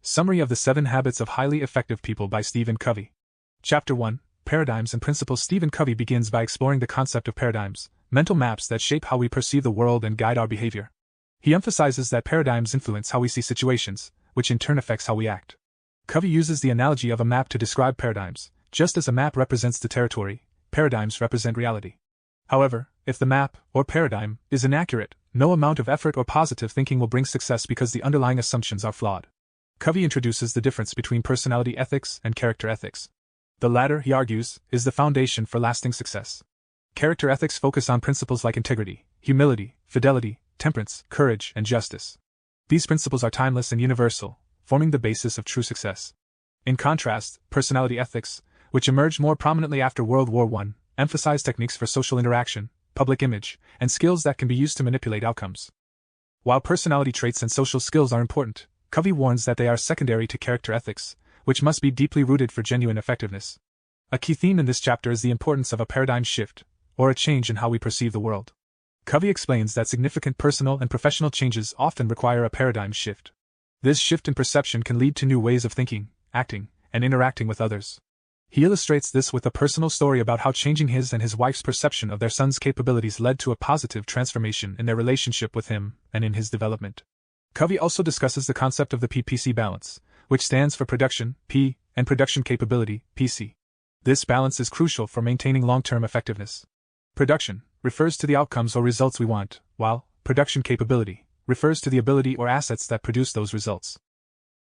Summary of the 7 Habits of Highly Effective People by Stephen Covey. Chapter 1, Paradigms and Principles. Stephen Covey begins by exploring the concept of paradigms, mental maps that shape how we perceive the world and guide our behavior. He emphasizes that paradigms influence how we see situations, which in turn affects how we act. Covey uses the analogy of a map to describe paradigms. Just as a map represents the territory, paradigms represent reality. However, if the map, or paradigm, is inaccurate, no amount of effort or positive thinking will bring success because the underlying assumptions are flawed. Covey introduces the difference between personality ethics and character ethics. The latter, he argues, is the foundation for lasting success. Character ethics focus on principles like integrity, humility, fidelity, temperance, courage, and justice. These principles are timeless and universal, forming the basis of true success. In contrast, personality ethics, which emerged more prominently after World War I, emphasize techniques for social interaction, public image, and skills that can be used to manipulate outcomes. While personality traits and social skills are important, Covey warns that they are secondary to character ethics, which must be deeply rooted for genuine effectiveness. A key theme in this chapter is the importance of a paradigm shift, or a change in how we perceive the world. Covey explains that significant personal and professional changes often require a paradigm shift. This shift in perception can lead to new ways of thinking, acting, and interacting with others. He illustrates this with a personal story about how changing his and his wife's perception of their son's capabilities led to a positive transformation in their relationship with him and in his development. Covey also discusses the concept of the PPC balance, which stands for production, P, and production capability, PC. This balance is crucial for maintaining long-term effectiveness. Production refers to the outcomes or results we want, while production capability refers to the ability or assets that produce those results.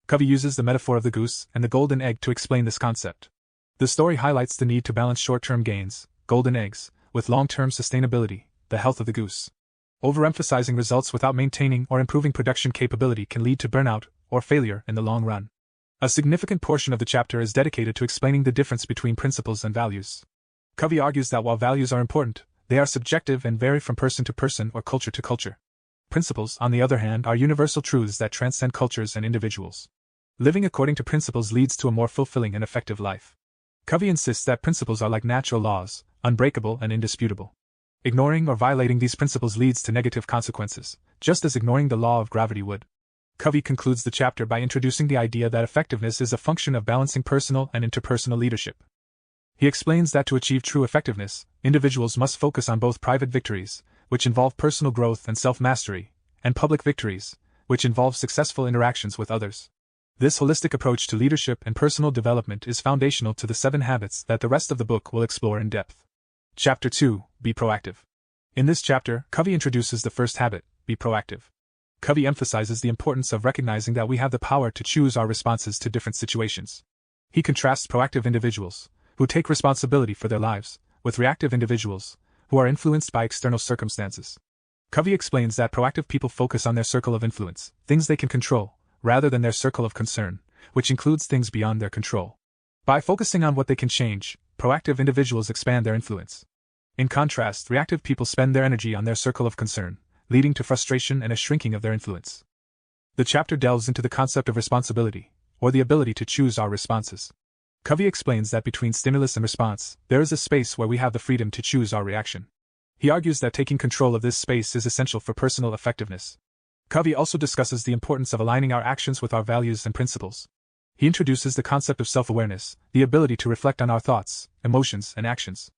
Covey uses the metaphor of the goose and the golden egg to explain this concept. The story highlights the need to balance short-term gains, golden eggs, with long-term sustainability, the health of the goose. Overemphasizing results without maintaining or improving production capability can lead to burnout or failure in the long run. A significant portion of the chapter is dedicated to explaining the difference between principles and values. Covey argues that while values are important, they are subjective and vary from person to person or culture to culture. Principles, on the other hand, are universal truths that transcend cultures and individuals. Living according to principles leads to a more fulfilling and effective life. Covey insists that principles are like natural laws, unbreakable and indisputable. Ignoring or violating these principles leads to negative consequences, just as ignoring the law of gravity would. Covey concludes the chapter by introducing the idea that effectiveness is a function of balancing personal and interpersonal leadership. He explains that to achieve true effectiveness, individuals must focus on both private victories, which involve personal growth and self-mastery, and public victories, which involve successful interactions with others. This holistic approach to leadership and personal development is foundational to the 7 habits that the rest of the book will explore in depth. Chapter 2, Be Proactive. In this chapter, Covey introduces the first habit, be proactive. Covey emphasizes the importance of recognizing that we have the power to choose our responses to different situations. He contrasts proactive individuals, who take responsibility for their lives, with reactive individuals, who are influenced by external circumstances. Covey explains that proactive people focus on their circle of influence, things they can control, rather than their circle of concern, which includes things beyond their control. By focusing on what they can change, proactive individuals expand their influence. In contrast, reactive people spend their energy on their circle of concern, leading to frustration and a shrinking of their influence. The chapter delves into the concept of responsibility, or the ability to choose our responses. Covey explains that between stimulus and response, there is a space where we have the freedom to choose our reaction. He argues that taking control of this space is essential for personal effectiveness. Covey also discusses the importance of aligning our actions with our values and principles. He introduces the concept of self-awareness, the ability to reflect on our thoughts, emotions, and actions.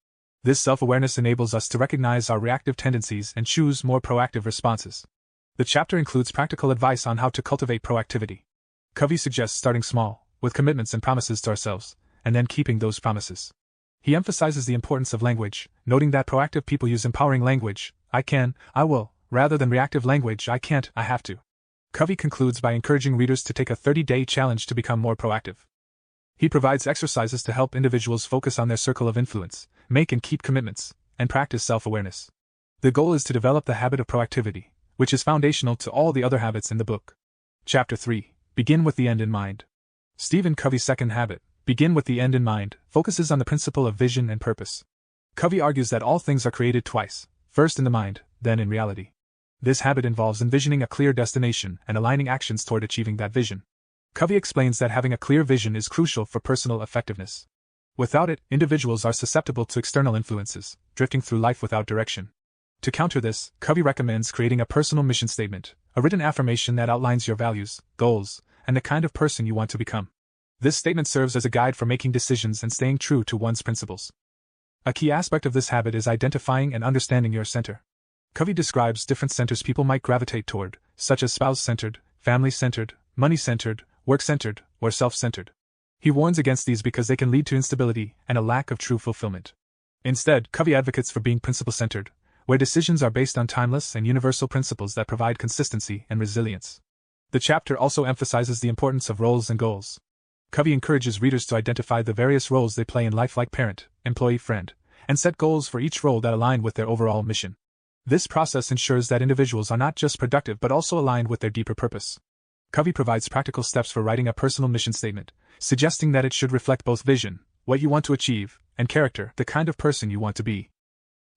This self-awareness enables us to recognize our reactive tendencies and choose more proactive responses. The chapter includes practical advice on how to cultivate proactivity. Covey suggests starting small, with commitments and promises to ourselves, and then keeping those promises. He emphasizes the importance of language, noting that proactive people use empowering language, I can, I will, rather than reactive language, I can't, I have to. Covey concludes by encouraging readers to take a 30-day challenge to become more proactive. He provides exercises to help individuals focus on their circle of influence, make and keep commitments, and practice self-awareness. The goal is to develop the habit of proactivity, which is foundational to all the other habits in the book. Chapter 3, Begin with the End in Mind. Stephen Covey's second habit, Begin with the End in Mind, focuses on the principle of vision and purpose. Covey argues that all things are created twice, first in the mind, then in reality. This habit involves envisioning a clear destination and aligning actions toward achieving that vision. Covey explains that having a clear vision is crucial for personal effectiveness. Without it, individuals are susceptible to external influences, drifting through life without direction. To counter this, Covey recommends creating a personal mission statement, a written affirmation that outlines your values, goals, and the kind of person you want to become. This statement serves as a guide for making decisions and staying true to one's principles. A key aspect of this habit is identifying and understanding your center. Covey describes different centers people might gravitate toward, such as spouse-centered, family-centered, money-centered, work-centered, or self-centered. He warns against these because they can lead to instability and a lack of true fulfillment. Instead, Covey advocates for being principle-centered, where decisions are based on timeless and universal principles that provide consistency and resilience. The chapter also emphasizes the importance of roles and goals. Covey encourages readers to identify the various roles they play in life, like parent, employee, friend, and set goals for each role that align with their overall mission. This process ensures that individuals are not just productive but also aligned with their deeper purpose. Covey provides practical steps for writing a personal mission statement, suggesting that it should reflect both vision, what you want to achieve, and character, the kind of person you want to be.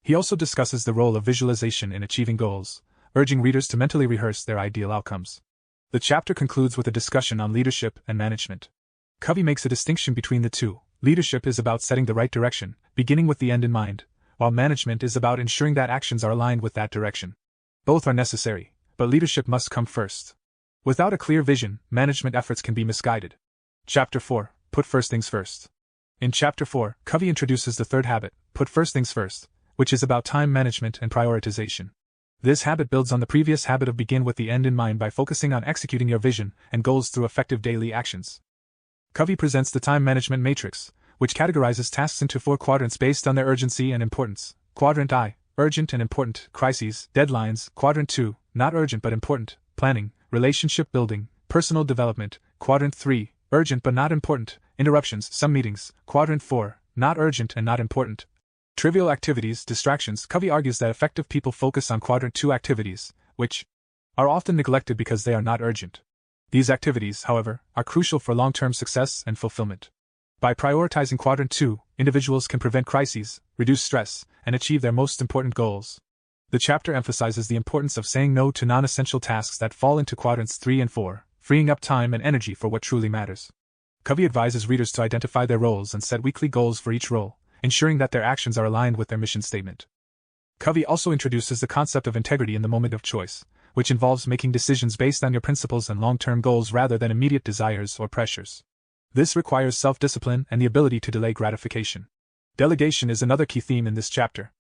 He also discusses the role of visualization in achieving goals, urging readers to mentally rehearse their ideal outcomes. The chapter concludes with a discussion on leadership and management. Covey makes a distinction between the two. Leadership is about setting the right direction, beginning with the end in mind, while management is about ensuring that actions are aligned with that direction. Both are necessary, but leadership must come first. Without a clear vision, management efforts can be misguided. Chapter 4. Put first things first. In Chapter 4, Covey introduces the third habit, put first things first, which is about time management and prioritization. This habit builds on the previous habit of begin with the end in mind by focusing on executing your vision and goals through effective daily actions. Covey presents the time management matrix, which categorizes tasks into 4 quadrants based on their urgency and importance. Quadrant I, urgent and important, crises, deadlines. Quadrant 2, not urgent but important, planning, relationship building, personal development. Quadrant 3, urgent but not important, interruptions, some meetings. Quadrant 4, not urgent and not important, trivial activities, distractions. Covey argues that effective people focus on Quadrant 2 activities, which are often neglected because they are not urgent. These activities, however, are crucial for long-term success and fulfillment. By prioritizing Quadrant 2, individuals can prevent crises, reduce stress, and achieve their most important goals. The chapter emphasizes the importance of saying no to non-essential tasks that fall into Quadrants 3 and 4, freeing up time and energy for what truly matters. Covey advises readers to identify their roles and set weekly goals for each role, ensuring that their actions are aligned with their mission statement. Covey also introduces the concept of integrity in the moment of choice, which involves making decisions based on your principles and long-term goals rather than immediate desires or pressures. This requires self-discipline and the ability to delay gratification. Delegation is another key theme in this chapter.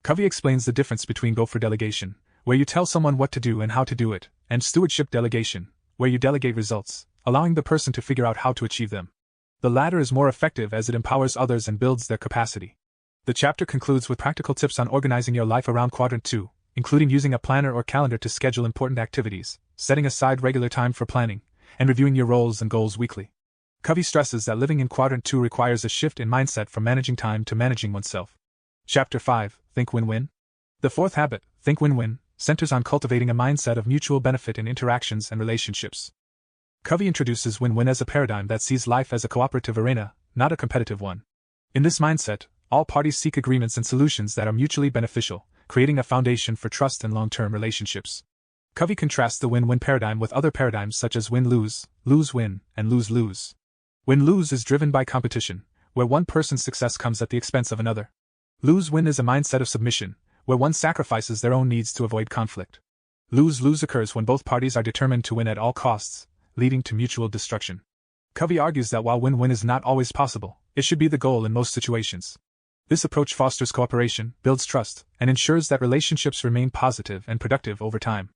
Covey explains the difference between go for delegation, where you tell someone what to do and how to do it, and stewardship delegation, where you delegate results, allowing the person to figure out how to achieve them. The latter is more effective as it empowers others and builds their capacity. The chapter concludes with practical tips on organizing your life around Quadrant 2, including using a planner or calendar to schedule important activities, setting aside regular time for planning, and reviewing your roles and goals weekly. Covey stresses that living in Quadrant 2 requires a shift in mindset from managing time to managing oneself. Chapter 5, Think Win-Win. The fourth habit, Think Win-Win, centers on cultivating a mindset of mutual benefit in interactions and relationships. Covey introduces win-win as a paradigm that sees life as a cooperative arena, not a competitive one. In this mindset, all parties seek agreements and solutions that are mutually beneficial, creating a foundation for trust and long-term relationships. Covey contrasts the win-win paradigm with other paradigms such as win-lose, lose-win, and lose-lose. Win-lose is driven by competition, where one person's success comes at the expense of another. Lose-win is a mindset of submission, where one sacrifices their own needs to avoid conflict. Lose-lose occurs when both parties are determined to win at all costs, leading to mutual destruction. Covey argues that while win-win is not always possible, it should be the goal in most situations. This approach fosters cooperation, builds trust, and ensures that relationships remain positive and productive over time.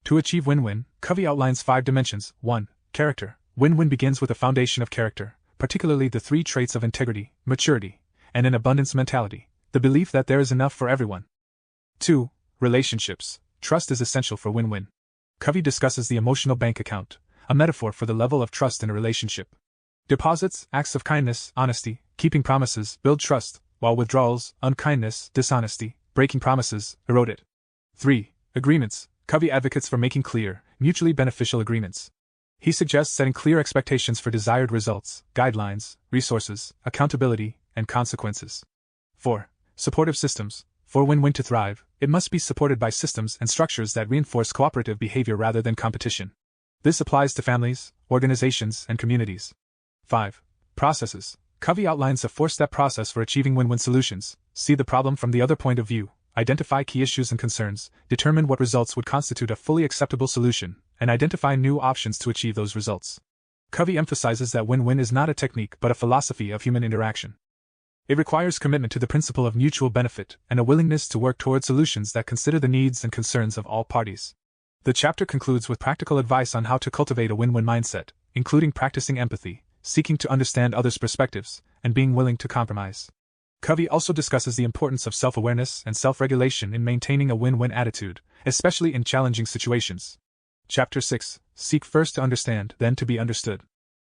To achieve win-win, Covey outlines 5 dimensions. 1. Character. Win-win begins with a foundation of character, particularly the 3 traits of integrity, maturity, and an abundance mentality, the belief that there is enough for everyone. 2. Relationships. Trust is essential for win-win. Covey discusses the emotional bank account, a metaphor for the level of trust in a relationship. Deposits, acts of kindness, honesty, keeping promises, build trust, while withdrawals, unkindness, dishonesty, breaking promises, erode it. 3. Agreements. Covey advocates for making clear, mutually beneficial agreements. He suggests setting clear expectations for desired results, guidelines, resources, accountability, and consequences. 4. Supportive systems. For win-win to thrive, it must be supported by systems and structures that reinforce cooperative behavior rather than competition. This applies to families, organizations, and communities. 5. Processes. Covey outlines a 4-step process for achieving win-win solutions. See the problem from the other point of view, identify key issues and concerns, determine what results would constitute a fully acceptable solution, and identify new options to achieve those results. Covey emphasizes that win-win is not a technique but a philosophy of human interaction. It requires commitment to the principle of mutual benefit and a willingness to work toward solutions that consider the needs and concerns of all parties. The chapter concludes with practical advice on how to cultivate a win-win mindset, including practicing empathy, seeking to understand others' perspectives, and being willing to compromise. Covey also discusses the importance of self-awareness and self-regulation in maintaining a win-win attitude, especially in challenging situations. Chapter 6. Seek first to understand, then to be understood.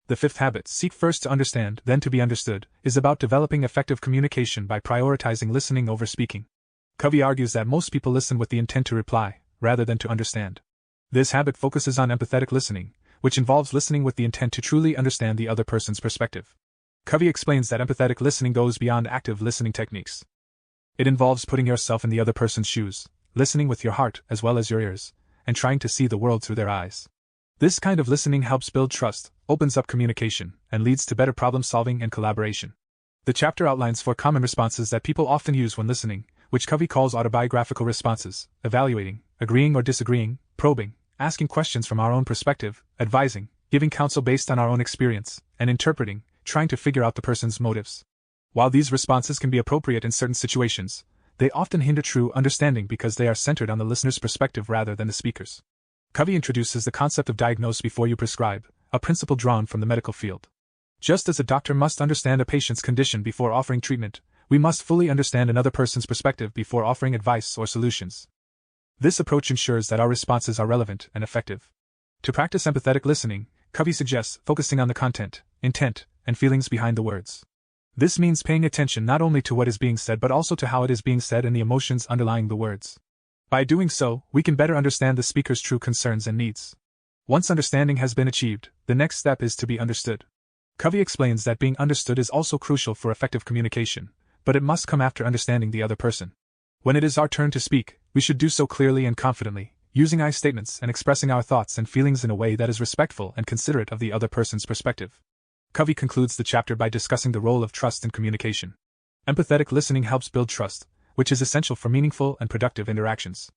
The fifth habit, seek first to understand, then to be understood, is about developing effective communication by prioritizing listening over speaking. Covey argues that most people listen with the intent to reply, rather than to understand. This habit focuses on empathetic listening, which involves listening with the intent to truly understand the other person's perspective. Covey explains that empathetic listening goes beyond active listening techniques. It involves putting yourself in the other person's shoes, listening with your heart as well as your ears, and trying to see the world through their eyes. This kind of listening helps build trust, opens up communication, and leads to better problem-solving and collaboration. The chapter outlines 4 common responses that people often use when listening, which Covey calls autobiographical responses: evaluating, agreeing or disagreeing, probing, asking questions from our own perspective, advising, giving counsel based on our own experience, and interpreting, trying to figure out the person's motives. While these responses can be appropriate in certain situations, they often hinder true understanding because they are centered on the listener's perspective rather than the speaker's. Covey introduces the concept of diagnose before you prescribe, a principle drawn from the medical field. Just as a doctor must understand a patient's condition before offering treatment, we must fully understand another person's perspective before offering advice or solutions. This approach ensures that our responses are relevant and effective. To practice empathetic listening, Covey suggests focusing on the content, intent, and feelings behind the words. This means paying attention not only to what is being said but also to how it is being said and the emotions underlying the words. By doing so, we can better understand the speaker's true concerns and needs. Once understanding has been achieved, the next step is to be understood. Covey explains that being understood is also crucial for effective communication, but it must come after understanding the other person. When it is our turn to speak, we should do so clearly and confidently, using I statements and expressing our thoughts and feelings in a way that is respectful and considerate of the other person's perspective. Covey concludes the chapter by discussing the role of trust in communication. Empathetic listening helps build trust, which is essential for meaningful and productive interactions.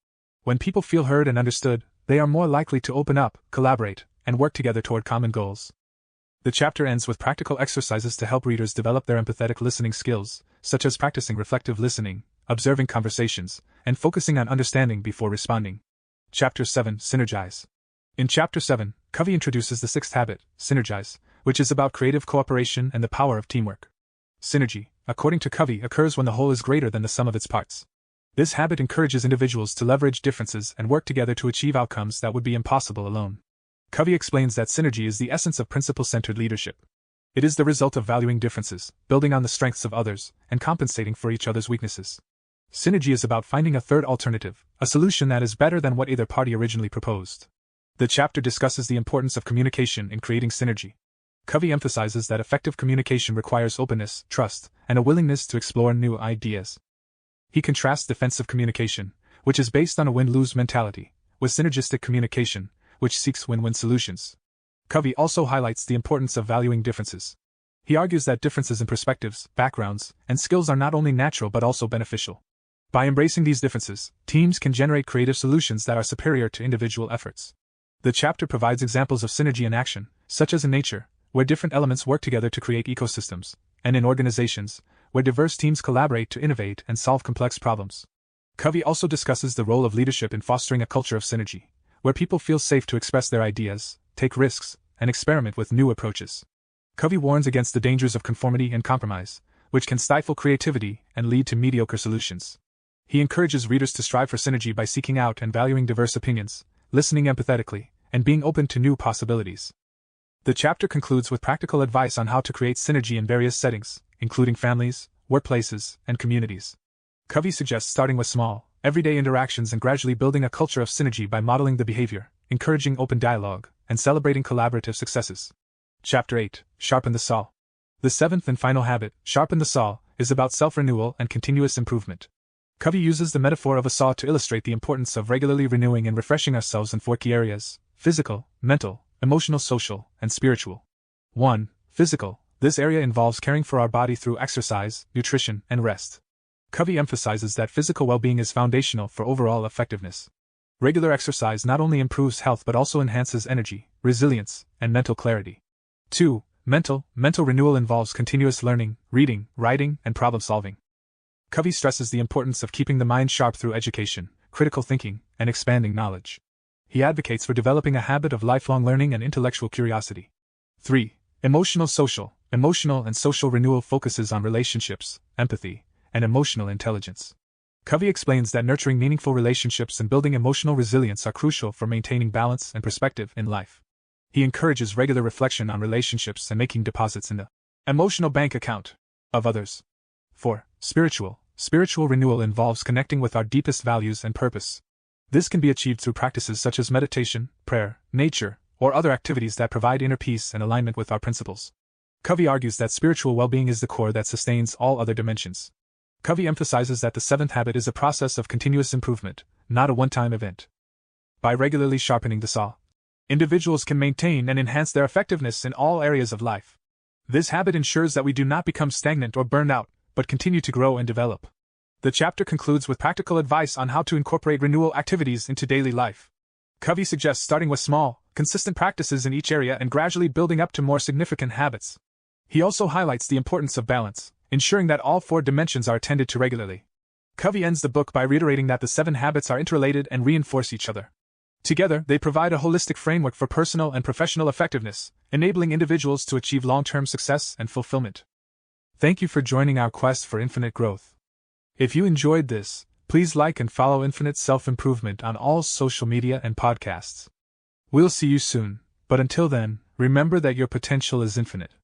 When people feel heard and understood, they are more likely to open up, collaborate, and work together toward common goals. The chapter ends with practical exercises to help readers develop their empathetic listening skills, such as practicing reflective listening, observing conversations, and focusing on understanding before responding. Chapter 7. Synergize. In Chapter 7, Covey introduces the sixth habit, synergize, which is about creative cooperation and the power of teamwork. Synergy, according to Covey, occurs when the whole is greater than the sum of its parts. This habit encourages individuals to leverage differences and work together to achieve outcomes that would be impossible alone. Covey explains that synergy is the essence of principle-centered leadership. It is the result of valuing differences, building on the strengths of others, and compensating for each other's weaknesses. Synergy is about finding a third alternative, a solution that is better than what either party originally proposed. The chapter discusses the importance of communication in creating synergy. Covey emphasizes that effective communication requires openness, trust, and a willingness to explore new ideas. He contrasts defensive communication, which is based on a win-lose mentality, with synergistic communication, which seeks win-win solutions. Covey also highlights the importance of valuing differences. He argues that differences in perspectives, backgrounds, and skills are not only natural but also beneficial. By embracing these differences, teams can generate creative solutions that are superior to individual efforts. The chapter provides examples of synergy in action, such as in nature, where different elements work together to create ecosystems, and in organizations, where diverse teams collaborate to innovate and solve complex problems. Covey also discusses the role of leadership in fostering a culture of synergy, where people feel safe to express their ideas, take risks, and experiment with new approaches. Covey warns against the dangers of conformity and compromise, which can stifle creativity and lead to mediocre solutions. He encourages readers to strive for synergy by seeking out and valuing diverse opinions, listening empathetically, and being open to new possibilities. The chapter concludes with practical advice on how to create synergy in various settings, including families, workplaces, and communities. Covey suggests starting with small, everyday interactions and gradually building a culture of synergy by modeling the behavior, encouraging open dialogue, and celebrating collaborative successes. Chapter 8. Sharpen the saw. The seventh and final habit, sharpen the saw, is about self-renewal and continuous improvement. Covey uses the metaphor of a saw to illustrate the importance of regularly renewing and refreshing ourselves in 4 key areas: physical, mental, emotional, social, and spiritual. 1. Physical. This area involves caring for our body through exercise, nutrition, and rest. Covey emphasizes that physical well-being is foundational for overall effectiveness. Regular exercise not only improves health but also enhances energy, resilience, and mental clarity. 2. Mental renewal involves continuous learning, reading, writing, and problem solving. Covey stresses the importance of keeping the mind sharp through education, critical thinking, and expanding knowledge. He advocates for developing a habit of lifelong learning and intellectual curiosity. 3. Emotional and social renewal focuses on relationships, empathy, and emotional intelligence. Covey explains that nurturing meaningful relationships and building emotional resilience are crucial for maintaining balance and perspective in life. He encourages regular reflection on relationships and making deposits in the emotional bank account of others. 4. Spiritual renewal involves connecting with our deepest values and purpose. This can be achieved through practices such as meditation, prayer, nature, or other activities that provide inner peace and alignment with our principles. Covey argues that spiritual well-being is the core that sustains all other dimensions. Covey emphasizes that the seventh habit is a process of continuous improvement, not a one-time event. By regularly sharpening the saw, individuals can maintain and enhance their effectiveness in all areas of life. This habit ensures that we do not become stagnant or burned out, but continue to grow and develop. The chapter concludes with practical advice on how to incorporate renewal activities into daily life. Covey suggests starting with small, consistent practices in each area and gradually building up to more significant habits. He also highlights the importance of balance, ensuring that all 4 dimensions are attended to regularly. Covey ends the book by reiterating that the 7 habits are interrelated and reinforce each other. Together, they provide a holistic framework for personal and professional effectiveness, enabling individuals to achieve long-term success and fulfillment. Thank you for joining our quest for infinite growth. If you enjoyed this, please like and follow Infinite Self-Improvement on all social media and podcasts. We'll see you soon, but until then, remember that your potential is infinite.